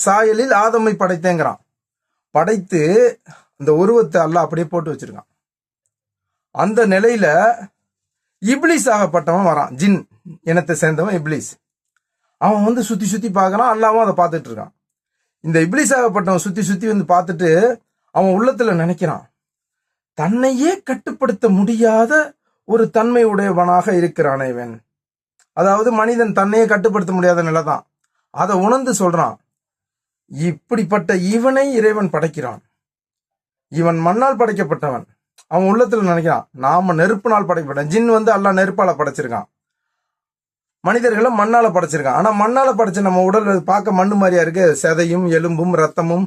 சாயலில் ஆதமை படைத்தேங்கிறான். படைத்து அந்த உருவத்தை அல்லாஹ் அப்படியே போட்டு வச்சிருக்கான். அந்த நிலையில இப்லீஸ் ஆகப்பட்டவன் வரான். ஜின் இனத்தை சேர்ந்தவன் இப்லீஸ். அவன் வந்து சுத்தி சுத்தி பார்க்கறான். அல்லாவும் அதை பார்த்துட்டு இருக்கான். இந்த இப்லீஸ் ஆகப்பட்டவன் சுத்தி சுத்தி வந்து பார்த்துட்டு அவன் உள்ளத்துல நினைக்கிறான், தன்னையே கட்டுப்படுத்த முடியாத ஒரு தன்மை உடையவனாக இருக்கிறான் இவன். அதாவது மனிதன் தன்னையே கட்டுப்படுத்த முடியாத நிலை தான். அதை உணர்ந்து சொல்றான், இப்படிப்பட்ட இவனை இறைவன் படைக்கிறான். இவன் மண்ணால் படைக்கப்பட்டவன். அவன் உள்ளத்துல நினைக்கிறான், நாம நெருப்பினால் படைக்கப்பட்ட. ஜின் வந்து அல்லாஹ் நெருப்பால படைச்சிருக்கான், மனிதர்களை மண்ணால படைச்சிருக்கான். ஆனா மண்ணால படைச்ச நம்ம உடல் பார்க்க மண்ணு மாதிரியா இருக்கு. செதையும் எலும்பும் ரத்தமும்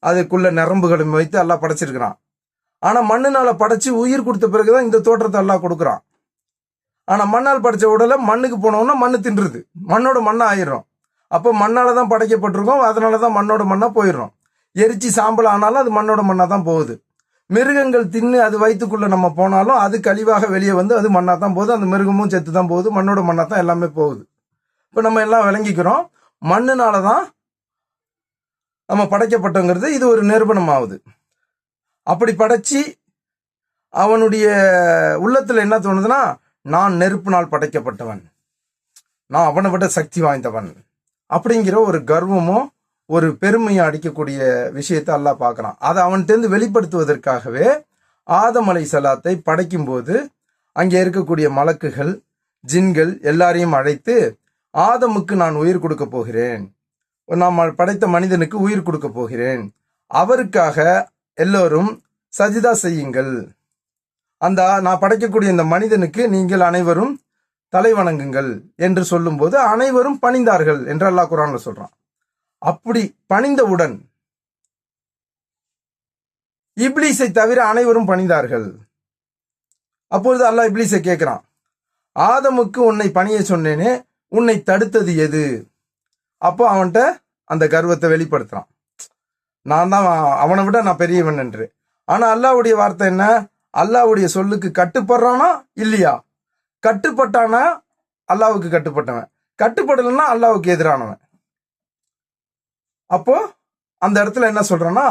அதுக்குள்ள நரம்புகளும் வைத்து அல்லாஹ் படைச்சிருக்கிறான். ஆனா மண்ணுனால படைச்சு உயிர் கொடுத்த பிறகுதான் இந்த தோற்றத்தை அல்லாஹ் கொடுக்குறான். ஆனா மண்ணால் படைச்ச உடலை மண்ணுக்கு போனோம்னா மண்ணு தின்றுது, மண்ணோட மண்ணா ஆயிடுறோம். அப்போ மண்ணாலதான் படைக்கப்பட்டிருக்கோம், அதனாலதான் மண்ணோட மண்ணா போயிடுறோம். எரிச்சு சாம்பல் ஆனாலும் அது மண்ணோட மண்ணா தான் போகுது. மிருகங்கள் தின்னு அது வயிற்றுக்குள்ள நம்ம போனாலும் அது கழிவாக வெளியே வந்து அது மண்ணா தான் போகுது. அந்த மிருகமும் செத்து தான் போகுது, மண்ணோட மண்ணா தான் எல்லாமே போகுது. இப்போ நம்ம எல்லாம் விளங்கிக்கிறோம், மண்ணுனாலதான் நம்ம படைக்கப்பட்டோங்கிறது இது ஒரு நிரூபணம் ஆகுது. அப்படி படைச்சி அவனுடைய உள்ளத்துல என்ன தோணுதுன்னா, நான் நெருப்பினால் படைக்கப்பட்டவன், நான் அவனை விட சக்தி வாய்ந்தவன் அப்படிங்கிற ஒரு கர்வமோ ஒரு பெருமையை அடிக்கக்கூடிய விஷயத்தை அல்லாஹ் பார்க்கறான். அதை அவன்கிட்ட வெளிப்படுத்துவதற்காகவே ஆதம் அலைஹிஸ்ஸலாத்தை படைக்கும் போது அங்கே இருக்கக்கூடிய மலக்குகள் ஜின்கள் எல்லாரையும் அழைத்து, ஆதமுக்கு நான் உயிர் கொடுக்க போகிறேன், நாம் படைத்த மனிதனுக்கு உயிர் கொடுக்க போகிறேன், அவருக்காக எல்லோரும் சஜிதா செய்யுங்கள், அந்த நான் படைக்கக்கூடிய இந்த மனிதனுக்கு நீங்கள் அனைவரும் தலை வணங்குங்கள் என்று சொல்லும் போது அனைவரும் பணிந்தார்கள் என்று அல்லாஹ் குர்ஆன்ல சொல்றான். அப்படி பணிந்தவுடன் இப்லீஸை தவிர அனைவரும் பணிந்தார்கள். அப்பொழுது அல்லாஹ் இப்லீஸை கேட்கிறான், ஆதமுக்கு உன்னை பணிய சொன்னேனே, உன்னை தடுத்தது எது? அப்போ அவன்கிட்ட அந்த கர்வத்தை வெளிப்படுத்துறான், நான் தான் அவனை விட நான் பெரியவன் என்று. ஆனா அல்லாஹ்வுடைய வார்த்தை என்ன? அல்லாஹ்வுடைய சொல்லுக்கு கட்டுப்படுறானா இல்லையா? கட்டுப்பட்டானா அல்லாஹ்வுக்கு கட்டுப்பட்டவன், கட்டுப்படலைன்னா அல்லாஹ்வுக்கு எதிரானவன். அப்போ அந்த இடத்துல என்ன சொல்றான்னா,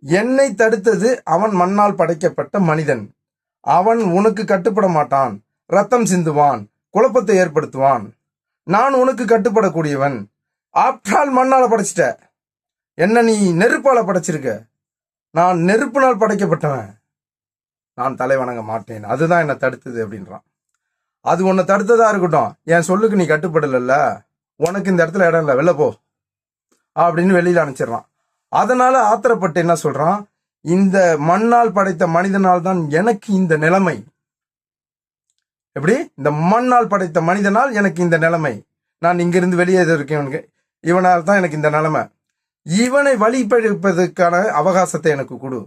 என்னை தடுத்தது அவன் மண்ணால் படைக்கப்பட்ட மனிதன், அவன் உனக்கு கட்டுப்பட மாட்டான், ரத்தம் சிந்துவான், குழப்பத்தை ஏற்படுத்துவான். நான் உனக்கு கட்டுப்படக்கூடியவன். ஆப்டால் மண்ணால படைச்சிட்ட, என்ன நீ நெருப்பால படைச்சிருக்க, நான் நெருப்பினால் படைக்கப்பட்டவன், நான் தலை வணங்க மாட்டேன், அதுதான் என்னை தடுத்தது அப்படின்றான். அது உன்னை தடுத்ததா இருக்கட்டும், என் சொல்லுக்கு நீ கட்டுப்படல, உனக்கு இந்த இடத்துல இடம் இல்லை, வெளில போ அப்படின்னு வெளியில அனுப்பிச்சிடறான். அதனால ஆத்திரப்பட்டு என்ன சொல்றான், இந்த மண்ணால் படைத்த மனிதனால் தான் எனக்கு இந்த நிலைமை. எப்படி? இந்த மண்ணால் படைத்த மனிதனால் எனக்கு இந்த நிலைமை, நான் இங்கிருந்து வெளியே இருக்கேன், இவனால் தான் எனக்கு இந்த நிலைமை, இவனை வழிபடுப்பதற்கான அவகாசத்தை எனக்கு கொடு,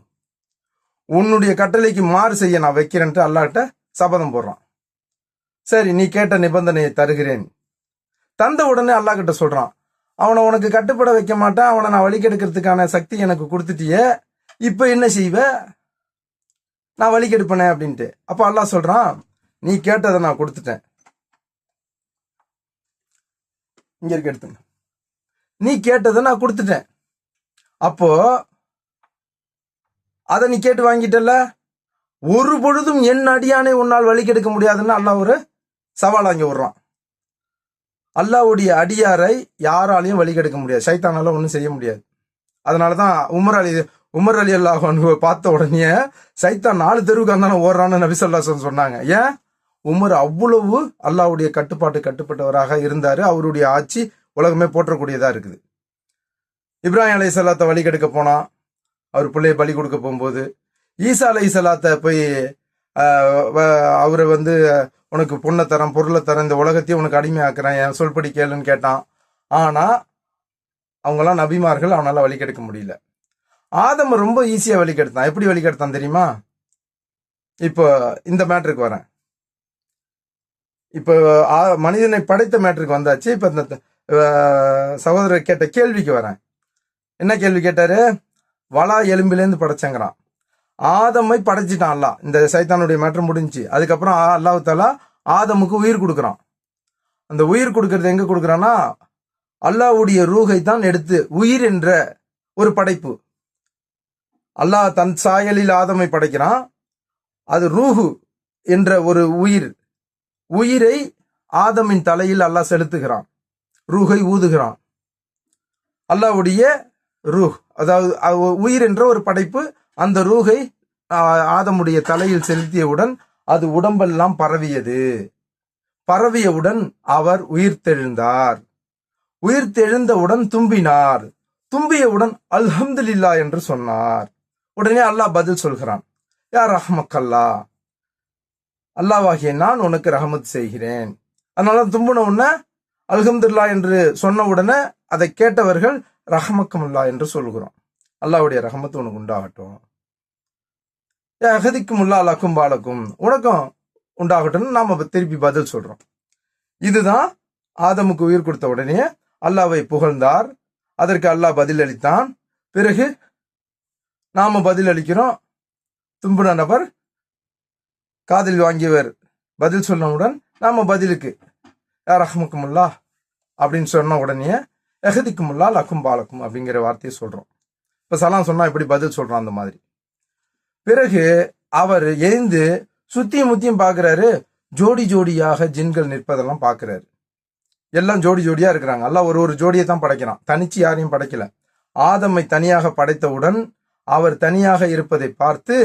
உன்னுடைய கட்டளைக்கு மாறு செய்ய நான் வைக்கிறேன்ட்டு அல்லாஹ்ட்ட சபதம் போடுறான். சரி, நீ கேட்ட நிபந்தனையை தருகிறேன். தந்த உடனே அல்லாஹ் கிட்ட சொல்றான், அவனை உனக்கு கட்டுப்பட வைக்க மாட்டேன், அவனை நான் வழிகெடுக்கிறதுக்கான சக்தி எனக்கு கொடுத்துட்டியே, இப்ப என்ன செய்வ? நான் வழிகெடுப்பனே அப்படின்ட்டு. அப்ப அல்லாஹ் சொல்றான், நீ கேட்டதை நான் கொடுத்துட்டேன், இங்க இருக்க எடுத்துங்க, நீ கேட்டதை நான் கொடுத்துட்டேன், அப்போ அதை நீ கேட்டு வாங்கிட்டல, ஒரு பொழுதும் என் அடியானை உன்னால் வழிகெடுக்க முடியாதுன்னு அல்லாஹ் ஒரு சவால் அங்கே விடுறான். அல்லாஹ்வுடைய அடியாரை யாராலையும் வழிகெடுக்க முடியாது, சைத்தானால ஒன்றும் செய்ய முடியாது. அதனாலதான் உமர் அலி அல்லாஹ் அன்ஹு பார்த்த உடனே சைத்தான் 4 தெருவுக்கு அந்தான ஓடுறான்னு நபி ஸல்லல்லாஹு அலைஹி வஸல்லம் சொன்னாங்க. ஏன்? உமர் அவ்வளவு அல்லாஹ்வுடைய கட்டுப்பட்டவராக இருந்தாரு. அவருடைய ஆட்சி உலகமே போற்றக்கூடியதா இருக்குது. இப்ராஹிம் அலைஹிஸ்ஸலாத்தை வழிகெடுக்க போனா, அவர் பிள்ளையை பலி கொடுக்க போகும்போது, ஈசா அலைஹிஸ்ஸலாத்தை போய் அவரை வந்து உனக்கு பொண்ணை தரேன், பொருளை தரேன், இந்த உலகத்தையும் உனக்கு அடிமையாக்குறேன், என் சொல்படி கேளுன்னு கேட்டான். ஆனா அவங்கெல்லாம் நபிமார்கள், அவனால வழிகெடுக்க முடியல. ஆதம் ரொம்ப ஈஸியா வழிகெடுத்தான். எப்படி வழிகெடுத்தான் தெரியுமா? இப்போ இந்த மேட்டருக்கு வரேன். இப்போ மனிதனை படைத்த மேட்டருக்கு வந்தாச்சு. இப்ப இந்த சகோதரர் கேட்ட கேள்விக்கு வரேன். என்ன கேள்வி கேட்டாரு? வலா எலும்பிலேருந்து படைச்சங்கிறான். ஆதமை படைச்சிட்டான் அல்லாஹ். இந்த சைத்தானுடைய மேட்டர் முடிஞ்சு அதுக்கப்புறம் அல்லாஹ் தஆலா ஆதமுக்கு உயிர் கொடுக்குறான். அந்த உயிர் கொடுக்கறது எங்க கொடுக்குறான்னா, அல்லாஹ்வுடைய ரூஹை தான் எடுத்து, உயிர் என்ற ஒரு படைப்பு, அல்லாஹ் தன் சாயலில் ஆதமை படைக்கிறான். அது ரூஹு என்ற ஒரு உயிரை ஆதமின் தலையில் அல்லாஹ் செலுத்துகிறான், ரூஹை ஊதுகிறான். அல்லாஹ்வுடைய ரூஹ், அதாவது உயிர் என்ற ஒரு படைப்பு, அந்த ரூஹை ஆதமுடைய தலையில் செலுத்தியவுடன் அது உடம்பெல்லாம் பரவியவுடன் அவர் உயிர்த்தெழுந்தார். உயிர்த்தெழுந்தவுடன் தும்பியவுடன் அல்ஹம்துலில்லாஹ் என்று சொன்னார். உடனே அல்லாஹ் பதில் சொல்கிறான், யா ரஹ்மக்கல்லா, அல்லாஹ்வாகிய நான் உனக்கு ரஹமத் செய்கிறேன். அதனால தும்பின உடனே அல்ஹம்துலில்லாஹ் என்று சொன்ன உடனே அதை கேட்டவர்கள் ரஹமக்கமுல்லா என்று சொல்கிறோம். அல்லாஹ்வுடைய ரஹமத்து உனக்கு உண்டாகட்டும், அகதிக்குமுல்லா லக்கும் பாலக்கும், உனக்கும் உண்டாகட்டும் நாம திருப்பி பதில் சொல்றோம். இதுதான் ஆதமுக்கு உயிர் கொடுத்த உடனே அல்லாஹ்வை புகழ்ந்தார். அதற்கு அல்லாஹ் பதில் அளித்தான். பிறகு நாம பதில் அளிக்கிறோம். தும்புன நபர், காதில் வாங்கியவர் பதில் சொன்னவுடன் நாம பதிலுக்கு யா ரஹ்மக்குமுல்லா அப்படின்னு சொன்ன உடனே எஹதிக்குமுல்லா லக்கும் பாலக்கும் அப்படிங்கிற வார்த்தையை சொல்றோம். இப்ப சலாம் சொன்னா இப்படி பதில் சொல்றோம் அந்த மாதிரி. பிறகு அவர் எழுந்து சுத்தியும் முத்தியும் பார்க்கிறாரு. ஜோடி ஜோடியாக ஜின்கள் நிற்பதெல்லாம் பார்க்கிறாரு. எல்லாம் ஜோடி ஜோடியா இருக்கிறாங்க. அல்லாஹ் ஒரு ஜோடியை தான் படைக்கிறான், தனிச்சு யாரையும் படைக்கல. ஆதமை தனியாக படைத்தவுடன் அவர் தனியாக இருப்பதை பார்த்து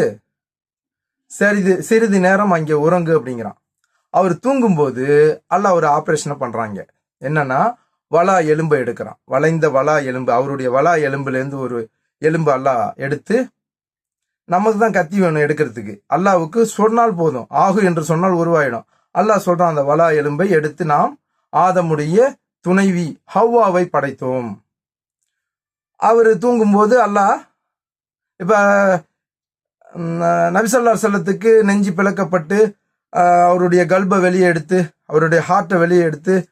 சிறிது நேரம் அங்கே உறங்கு அப்படிங்கிறான். அவர் தூங்கும்போது அல்லாஹ் ஒரு ஆபரேஷனை பண்றாங்க. என்னன்னா, வலா எலும்பை எடுக்கிறான். வளைந்த வலா எலும்பு, அவருடைய வலா எலும்புல இருந்து ஒரு எலும்பு அல்லாஹ் எடுத்து, நமக்கு தான் கத்தி வேணும் எடுக்கிறதுக்கு, அல்லாஹ்வுக்கு சொன்னால் போதும், ஆகு என்று சொன்னால் உருவாயிடும். அல்லாஹ் சொல்றான், அந்த வலா எலும்பை எடுத்து நாம் ஆதமுடைய துணைவி ஹவ்வாவை படைத்தோம். அவரு தூங்கும்போது அல்லாஹ் இப்ப நபி ஸல்லல்லாஹு அலைஹி வஸல்லத்துக்கு நெஞ்சு பிளக்கப்பட்டு அவருடைய கல்பை வெளியே எடுத்து, அவருடைய ஹார்ட்டை வெளியே எடுத்து